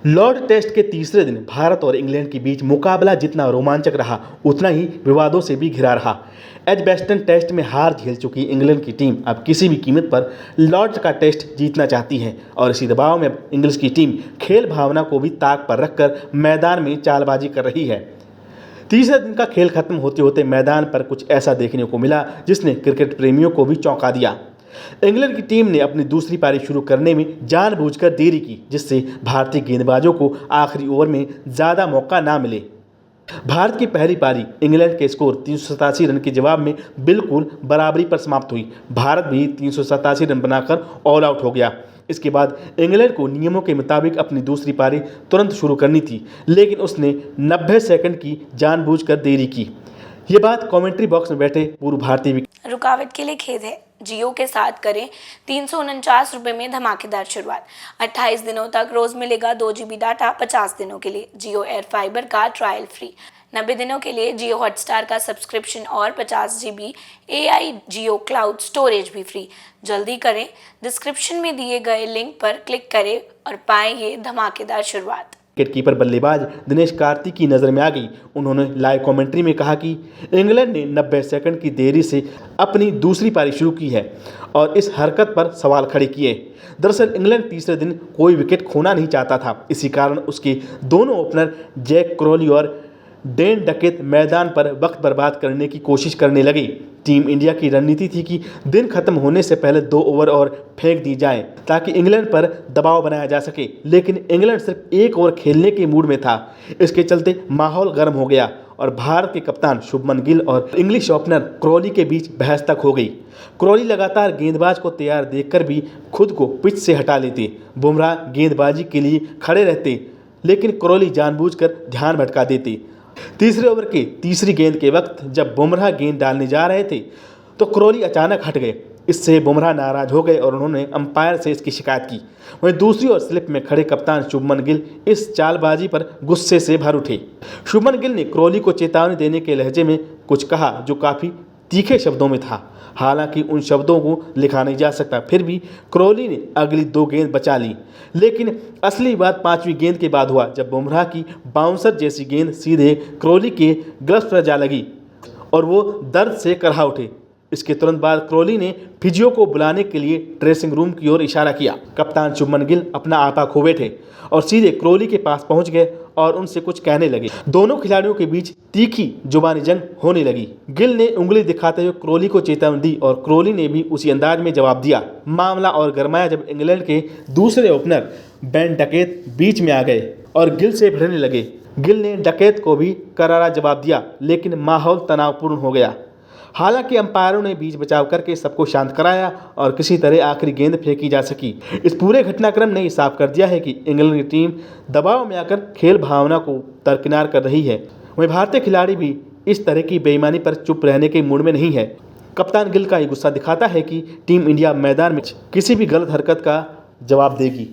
Lord test के तीसरे दिन भारत और इंग्लैंड के बीच मुकाबला जितना रोमांचक रहा उतना ही विवादों से भी घिरा रहा। एजबेस्टन टेस्ट में हार झेल चुकी इंग्लैंड की टीम अब किसी भी कीमत पर लॉर्ड्स का टेस्ट जीतना चाहती है और इसी दबाव में अब इंग्लिश की टीम खेल भावना को भी ताक पर रखकर मैदान में चालबाजी कर रही है। तीसरे दिन का खेल खत्म होते होते मैदान पर कुछ ऐसा देखने को मिला जिसने क्रिकेट प्रेमियों को भी चौंका दिया। इंग्लैंड की टीम ने अपनी दूसरी पारी शुरू करने में जानबूझकर देरी की, जिससे भारतीय गेंदबाजों को आखिरी ओवर में ज़्यादा मौका ना मिले। भारत की पहली पारी इंग्लैंड के स्कोर 387 रन के जवाब में बिल्कुल बराबरी पर समाप्त हुई। भारत भी 387 रन बनाकर ऑल आउट हो गया। इसके बाद इंग्लैंड को नियमों के मुताबिक अपनी दूसरी पारी तुरंत शुरू करनी थी, लेकिन उसने 90 सेकंड की जानबूझकर देरी की। ये बात कमेंट्री बॉक्स में बैठे पूर्व भारतीय रुकावट के लिए खेद है। जियो के साथ करें 349 रुपये में धमाकेदार शुरुआत। 28 दिनों तक रोज मिलेगा 2 GB डाटा 50 दिनों के लिए। जियो एयर फाइबर का ट्रायल फ्री। 90 दिनों के लिए जियो हॉटस्टार का सब्सक्रिप्शन और 50 GB AI जियो क्लाउड स्टोरेज भी फ्री। जल्दी करें, डिस्क्रिप्शन में दिए गए लिंक पर क्लिक करें और पाएं ये धमाकेदार शुरुआत। विकेटकीपर बल्लेबाज दिनेश कार्तिक की नज़र में आ गई। उन्होंने लाइव कमेंट्री में कहा कि इंग्लैंड ने 90 सेकंड की देरी से अपनी दूसरी पारी शुरू की है और इस हरकत पर सवाल खड़े किए। दरअसल इंग्लैंड तीसरे दिन कोई विकेट खोना नहीं चाहता था। इसी कारण उसके दोनों ओपनर जैक क्रॉली और डेन डकेत मैदान पर वक्त बर्बाद करने की कोशिश करने लगे। टीम इंडिया की रणनीति थी कि दिन खत्म होने से पहले 2 ओवर और फेंक दी जाएं ताकि इंग्लैंड पर दबाव बनाया जा सके, लेकिन इंग्लैंड सिर्फ 1 ओवर खेलने के मूड में था। इसके चलते माहौल गर्म हो गया और भारत के कप्तान शुभमन गिल और इंग्लिश ओपनर क्रॉली के बीच बहस तक हो गई। क्रॉली लगातार गेंदबाज को तैयार देखकर भी खुद को पिच से हटा लेते। बुमराह गेंदबाजी के लिए खड़े रहते, लेकिन क्रॉली जानबूझकर ध्यान भटका देते। तीसरे ओवर के तीसरी गेंद के वक्त जब बुमराह गेंद डालने जा रहे थे तो क्रॉली अचानक हट गए। इससे बुमराह नाराज हो गए और उन्होंने अंपायर से इसकी शिकायत की। वहीं दूसरी ओर स्लिप में खड़े कप्तान शुभमन गिल इस चालबाजी पर गुस्से से भर उठे। शुभमन गिल ने क्रॉली को चेतावनी देने के लहजे में कुछ कहा जो काफ़ी तीखे शब्दों में था। हालांकि उन शब्दों को लिखा नहीं जा सकता, फिर भी क्रॉली ने अगली 2 गेंद बचा ली। लेकिन असली बात 5वीं गेंद के बाद हुआ, जब बुमराह की बाउंसर जैसी गेंद सीधे क्रॉली के ग्लव्स पर जा लगी और वो दर्द से करहा उठे। इसके तुरंत बाद क्रॉली ने फिजियो को बुलाने के लिए ड्रेसिंग रूम की ओर इशारा किया। कप्तान शुभमन गिल अपना आपा खो बैठे और सीधे क्रॉली के पास पहुंच गए और उनसे कुछ कहने लगे। दोनों खिलाड़ियों के बीच तीखी जुबानी जंग होने लगी। गिल ने उंगली दिखाते हुए क्रॉली को चेतावनी दी और क्रॉली ने भी उसी अंदाज में जवाब दिया। मामला और गरमाया जब इंग्लैंड के दूसरे ओपनर बेन डकेत बीच में आ गए और गिल से भिड़ने लगे। गिल ने डकेत को भी करारा जवाब दिया, लेकिन माहौल तनावपूर्ण हो गया। हालांकि अंपायरों ने बीच बचाव करके सबको शांत कराया और किसी तरह आखिरी गेंद फेंकी जा सकी। इस पूरे घटनाक्रम ने साफ कर दिया है कि इंग्लैंड की टीम दबाव में आकर खेल भावना को दरकिनार कर रही है। वहीं भारतीय खिलाड़ी भी इस तरह की बेईमानी पर चुप रहने के मूड में नहीं है। कप्तान गिल का ये गुस्सा दिखाता है कि टीम इंडिया मैदान में किसी भी गलत हरकत का जवाब देगी।